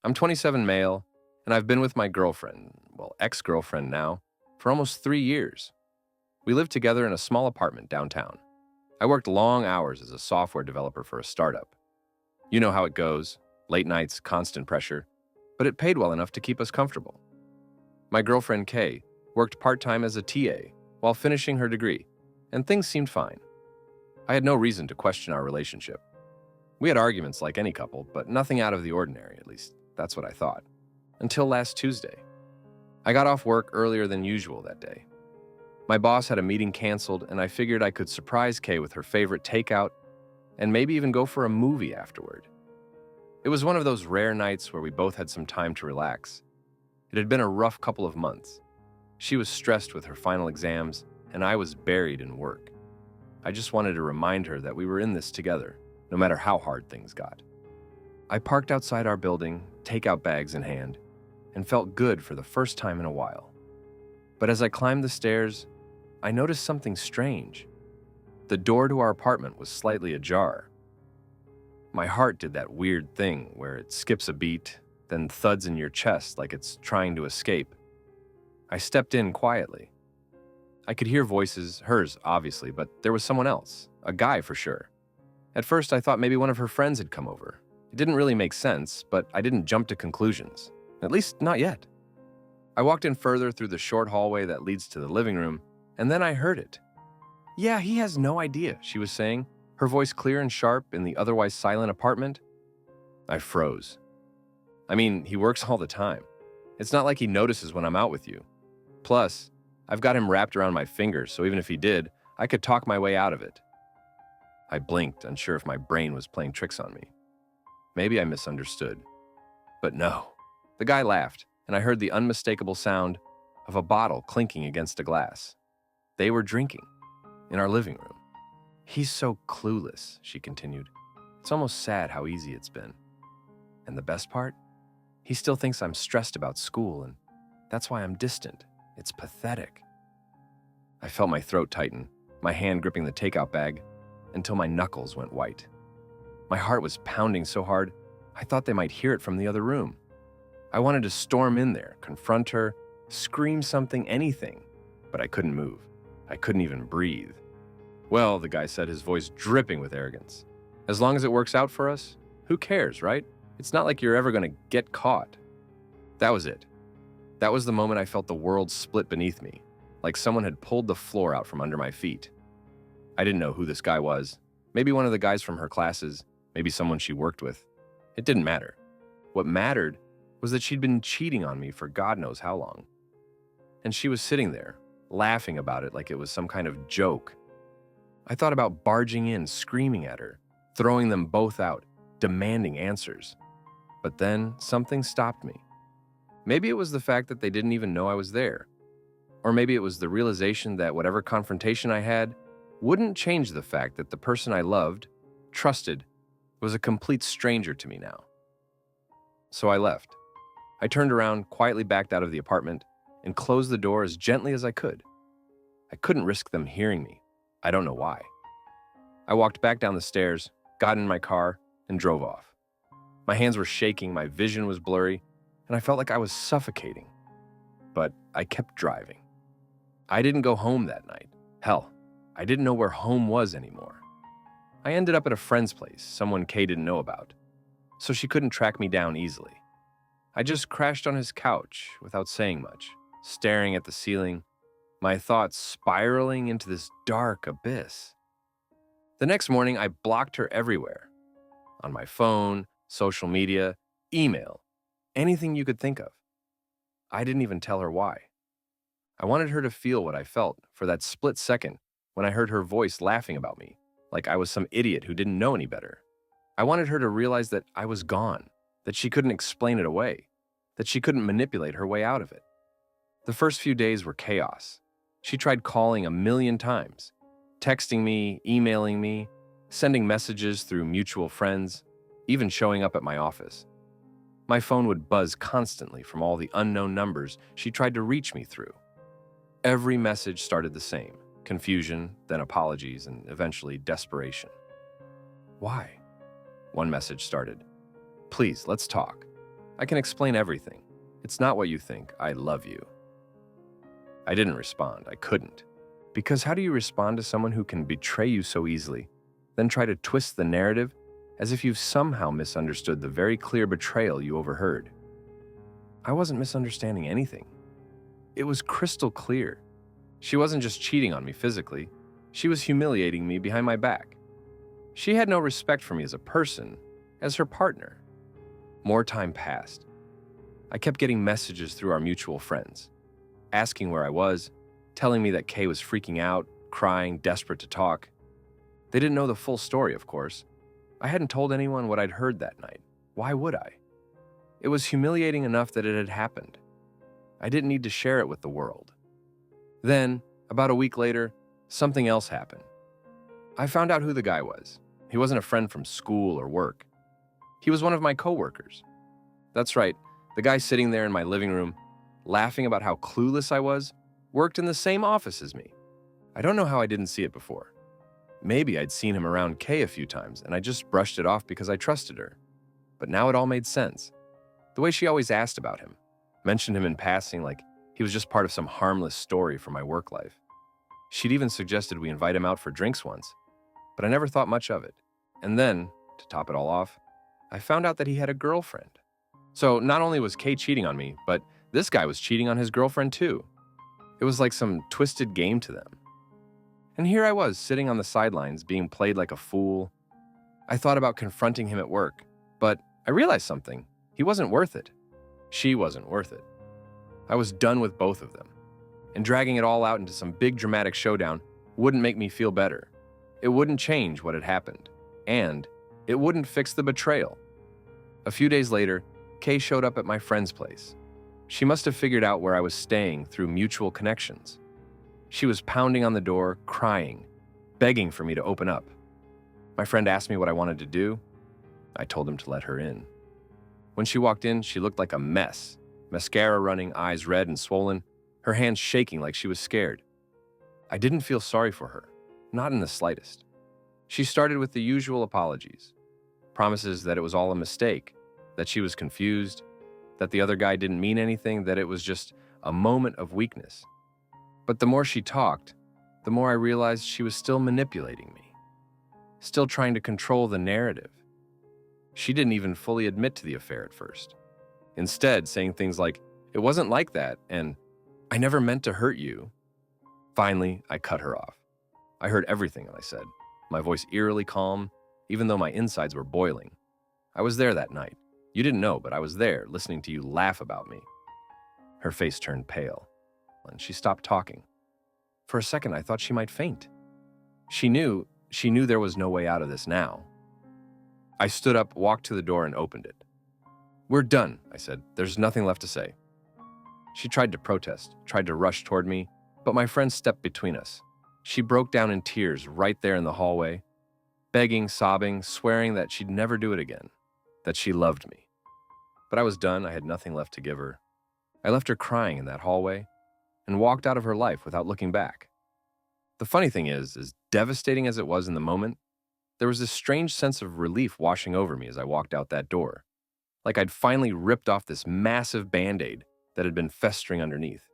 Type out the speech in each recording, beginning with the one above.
I'm 27 male, and I've been with my girlfriend, well, ex-girlfriend now, for almost 3 years. We live together in a small apartment downtown. I worked long hours as a software developer for a startup. You know how it goes, late nights, constant pressure, but it paid well enough to keep us comfortable. My girlfriend, Kay, worked part-time as a TA while finishing her degree, and things seemed fine. I had no reason to question our relationship. We had arguments like any couple, but nothing out of the ordinary, at least that's what I thought. Until last Tuesday. I got off work earlier than usual that day. My boss had a meeting canceled, and I figured I could surprise Kay with her favorite takeout and maybe even go for a movie afterward. It was one of those rare nights where we both had some time to relax. It had been a rough couple of months. She was stressed with her final exams, and I was buried in work. I just wanted to remind her that we were in this together, no matter how hard things got. I parked outside our building, takeout bags in hand, and felt good for the first time in a while. But as I climbed the stairs, I noticed something strange. The door to our apartment was slightly ajar. My heart did that weird thing where it skips a beat, then thuds in your chest like it's trying to escape. I stepped in quietly. I could hear voices, hers obviously, but there was someone else, a guy for sure. At first I thought maybe one of her friends had come over. It didn't really make sense, but I didn't jump to conclusions. At least not yet. I walked in further through the short hallway that leads to the living room, and then I heard it. "Yeah, he has no idea," she was saying, her voice clear and sharp in the otherwise silent apartment. I froze. I mean, he works all the time. It's not like he notices when I'm out with you. Plus, I've got him wrapped around my fingers, so even if he did, I could talk my way out of it. I blinked, unsure if my brain was playing tricks on me. Maybe I misunderstood. But no. The guy laughed, and I heard the unmistakable sound of a bottle clinking against a glass. They were drinking in our living room. "He's so clueless," she continued. "It's almost sad how easy it's been. And the best part? He still thinks I'm stressed about school, and that's why I'm distant. It's pathetic." I felt my throat tighten, my hand gripping the takeout bag, until my knuckles went white. My heart was pounding so hard, I thought they might hear it from the other room. I wanted to storm in there, confront her, scream something, anything, but I couldn't move. I couldn't even breathe. "Well," the guy said, his voice dripping with arrogance, "as long as it works out for us, who cares, right? It's not like you're ever going to get caught." That was it. That was the moment I felt the world split beneath me, like someone had pulled the floor out from under my feet. I didn't know who this guy was. Maybe one of the guys from her classes, maybe someone she worked with. It didn't matter. What mattered was that she'd been cheating on me for God knows how long. And she was sitting there, laughing about it like it was some kind of joke. I thought about barging in, screaming at her, throwing them both out, demanding answers. But then something stopped me. Maybe it was the fact that they didn't even know I was there. Or maybe it was the realization that whatever confrontation I had wouldn't change the fact that the person I loved, trusted, was a complete stranger to me now. So I left. I turned around, quietly backed out of the apartment, and closed the door as gently as I could. I couldn't risk them hearing me. I don't know why. I walked back down the stairs, got in my car, and drove off. My hands were shaking, my vision was blurry, and I felt like I was suffocating. But I kept driving. I didn't go home that night. Hell, I didn't know where home was anymore. I ended up at a friend's place, someone Kay didn't know about, so she couldn't track me down easily. I just crashed on his couch without saying much, staring at the ceiling, my thoughts spiraling into this dark abyss. The next morning, I blocked her everywhere. On my phone, social media, email, anything you could think of. I didn't even tell her why. I wanted her to feel what I felt for that split second when I heard her voice laughing about me, like I was some idiot who didn't know any better. I wanted her to realize that I was gone, that she couldn't explain it away, that she couldn't manipulate her way out of it. The first few days were chaos. She tried calling a million times, texting me, emailing me, sending messages through mutual friends, even showing up at my office. My phone would buzz constantly from all the unknown numbers she tried to reach me through. Every message started the same: confusion, then apologies, and eventually desperation. "Why?" One message started. "Please, let's talk." I can explain everything. It's not what you think. I love you." I didn't respond. I couldn't. Because how do you respond to someone who can betray you so easily, then try to twist the narrative as if you've somehow misunderstood the very clear betrayal you overheard? I wasn't misunderstanding anything. It was crystal clear. She wasn't just cheating on me physically. She was humiliating me behind my back. She had no respect for me as a person, as her partner. More time passed. I kept getting messages through our mutual friends, asking where I was, telling me that Kay was freaking out, crying, desperate to talk. They didn't know the full story, of course. I hadn't told anyone what I'd heard that night. Why would I? It was humiliating enough that it had happened. I didn't need to share it with the world. Then, about a week later, something else happened. I found out who the guy was. He wasn't a friend from school or work. He was one of my coworkers. That's right, the guy sitting there in my living room, laughing about how clueless I was, worked in the same office as me. I don't know how I didn't see it before. Maybe I'd seen him around Kay a few times and I just brushed it off because I trusted her. But now it all made sense. The way she always asked about him, mentioned him in passing like he was just part of some harmless story from my work life. She'd even suggested we invite him out for drinks once, but I never thought much of it. And then, to top it all off, I found out that he had a girlfriend. So not only was Kay cheating on me, but this guy was cheating on his girlfriend too. It was like some twisted game to them. And here I was, sitting on the sidelines, being played like a fool. I thought about confronting him at work, but I realized something. He wasn't worth it. She wasn't worth it. I was done with both of them. And dragging it all out into some big dramatic showdown wouldn't make me feel better. It wouldn't change what had happened. And it wouldn't fix the betrayal. A few days later, Kay showed up at my friend's place. She must have figured out where I was staying through mutual connections. She was pounding on the door, crying, begging for me to open up. My friend asked me what I wanted to do. I told him to let her in. When she walked in, she looked like a mess. Mascara running, eyes red and swollen, her hands shaking like she was scared. I didn't feel sorry for her, not in the slightest. She started with the usual apologies, promises that it was all a mistake, that she was confused, that the other guy didn't mean anything, that it was just a moment of weakness. But the more she talked, the more I realized she was still manipulating me, still trying to control the narrative. She didn't even fully admit to the affair at first. Instead, saying things like, "It wasn't like that," and "I never meant to hurt you." Finally, I cut her off. I heard everything I said, my voice eerily calm, even though my insides were boiling. I was there that night. You didn't know, but I was there, listening to you laugh about me. Her face turned pale, and she stopped talking. For a second, I thought she might faint. She knew there was no way out of this now. I stood up, walked to the door, and opened it. "We're done," I said. "There's nothing left to say." She tried to protest, tried to rush toward me, but my friend stepped between us. She broke down in tears right there in the hallway, begging, sobbing, swearing that she'd never do it again, that she loved me. But I was done. I had nothing left to give her. I left her crying in that hallway and walked out of her life without looking back. The funny thing is, as devastating as it was in the moment, there was this strange sense of relief washing over me as I walked out that door, like I'd finally ripped off this massive Band-Aid that had been festering underneath.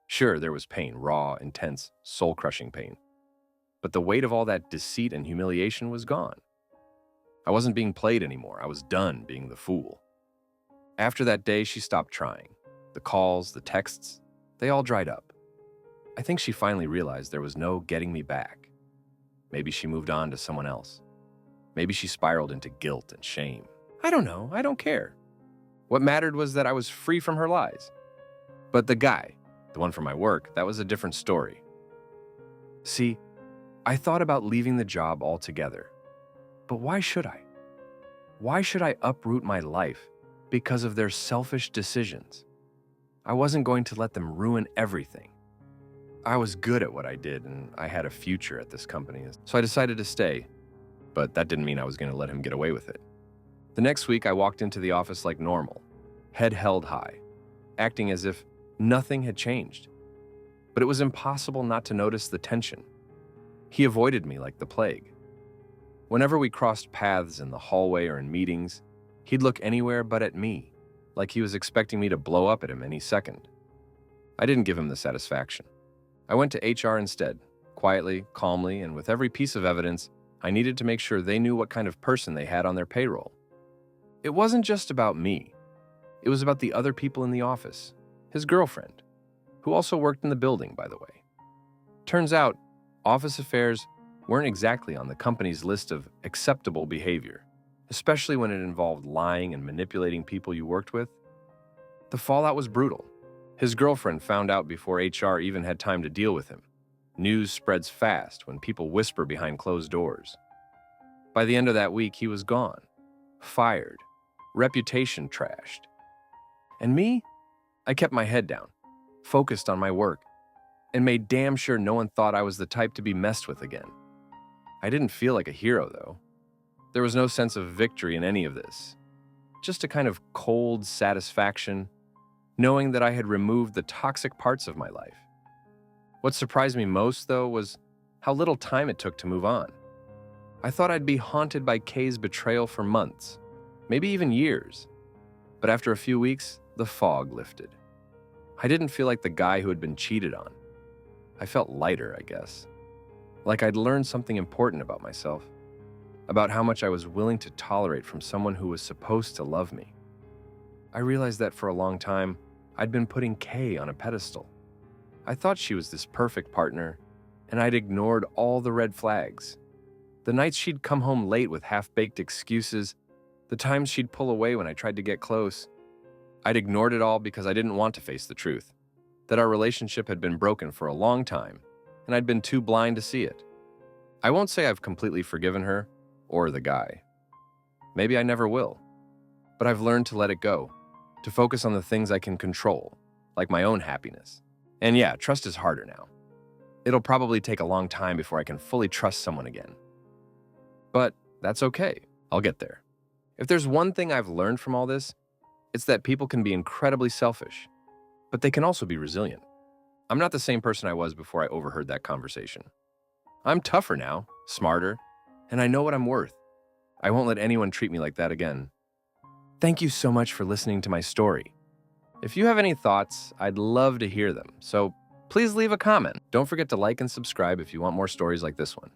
Sure, there was pain, raw, intense, soul-crushing pain. But the weight of all that deceit and humiliation was gone. I wasn't being played anymore. I was done being the fool. After that day, she stopped trying. The calls, the texts, they all dried up. I think she finally realized there was no getting me back. Maybe she moved on to someone else. Maybe she spiraled into guilt and shame. I don't know. I don't care. What mattered was that I was free from her lies. But the guy, the one from my work, that was a different story. See, I thought about leaving the job altogether. But why should I? Why should I uproot my life because of their selfish decisions? I wasn't going to let them ruin everything. I was good at what I did, and I had a future at this company, so I decided to stay. But that didn't mean I was going to let him get away with it. The next week, I walked into the office like normal, head held high, acting as if nothing had changed. But it was impossible not to notice the tension. He avoided me like the plague. Whenever we crossed paths in the hallway or in meetings, he'd look anywhere but at me, like he was expecting me to blow up at him any second. I didn't give him the satisfaction. I went to HR instead, quietly, calmly, and with every piece of evidence. I needed to make sure they knew what kind of person they had on their payroll. It wasn't just about me. It was about the other people in the office, his girlfriend, who also worked in the building, by the way. Turns out, office affairs weren't exactly on the company's list of acceptable behavior, especially when it involved lying and manipulating people you worked with. The fallout was brutal. His girlfriend found out before HR even had time to deal with him. News spreads fast when people whisper behind closed doors. By the end of that week, he was gone, fired, reputation trashed. And me? I kept my head down, focused on my work, and made damn sure no one thought I was the type to be messed with again. I didn't feel like a hero, though. There was no sense of victory in any of this. Just a kind of cold satisfaction, knowing that I had removed the toxic parts of my life. What surprised me most, though, was how little time it took to move on. I thought I'd be haunted by Kay's betrayal for months, maybe even years. But after a few weeks, the fog lifted. I didn't feel like the guy who had been cheated on. I felt lighter, I guess. Like I'd learned something important about myself, about how much I was willing to tolerate from someone who was supposed to love me. I realized that for a long time, I'd been putting Kay on a pedestal. I thought she was this perfect partner, and I'd ignored all the red flags. The nights she'd come home late with half-baked excuses, the times she'd pull away when I tried to get close. I'd ignored it all because I didn't want to face the truth, that our relationship had been broken for a long time, and I'd been too blind to see it. I won't say I've completely forgiven her, or the guy. Maybe I never will. But I've learned to let it go, to focus on the things I can control, like my own happiness. And yeah, trust is harder now. It'll probably take a long time before I can fully trust someone again. But that's okay. I'll get there. If there's one thing I've learned from all this, it's that people can be incredibly selfish, but they can also be resilient. I'm not the same person I was before I overheard that conversation. I'm tougher now, smarter, and I know what I'm worth. I won't let anyone treat me like that again. Thank you so much for listening to my story. If you have any thoughts, I'd love to hear them, so please leave a comment. Don't forget to like and subscribe if you want more stories like this one.